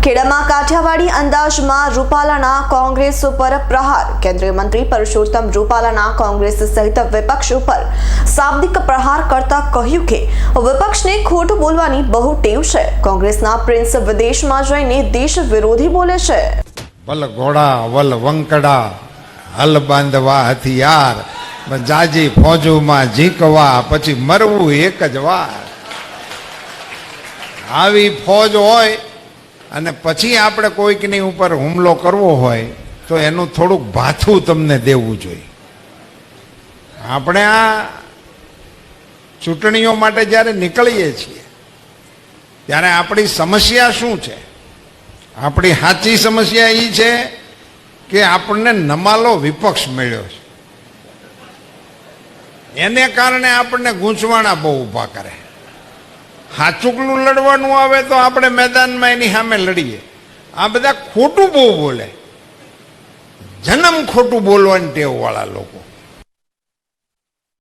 ખેડામાં કાઠિયાવાડી અંદાજમાં રૂપાલાના કોંગ્રેસ ઉપર પ્રહાર। કેન્દ્રીય મંત્રી પરસોત્તમ રૂપાલાના કોંગ્રેસ સહિત વિપક્ષ ઉપર શાબ્દિક પ્રહાર કરતા કહ્યું કે વિપક્ષને ખોટું બોલવાની બહુ ટેવ છે। કોંગ્રેસના પ્રિન્સ વિદેશમાં જઈને દેશ વિરોધી બોલે છે। વલ ઘોડા વલ વંકડા હલ બાંધવા હથિયાર જાજી ફોજોમાં ઝીંકવા પછી મરવું એક જ વાર। આવી ફોજ હોય અને પછી આપણે કોઈકની ઉપર હુમલો કરવો હોય તો એનું થોડુંક ભાથું તમને દેવું જોઈએ। આપણે આ ચૂંટણીઓ માટે જ્યારે નીકળીએ છીએ ત્યારે આપણી સમસ્યા શું છે? આપણી સાચી સમસ્યા એ છે કે આપણને નમાલો વિપક્ષ મળ્યો છે, એને કારણે આપણને ગૂંચવાણા બહુ ઊભા કરે। હાચુકલું લડવાનું આવે તો આપણે મેદાનમાં એની સામે લડીએ। આ બધા ખોટું બહુ બોલે, જન્મ ખોટું બોલવાની ટેવ વાળા લોકો।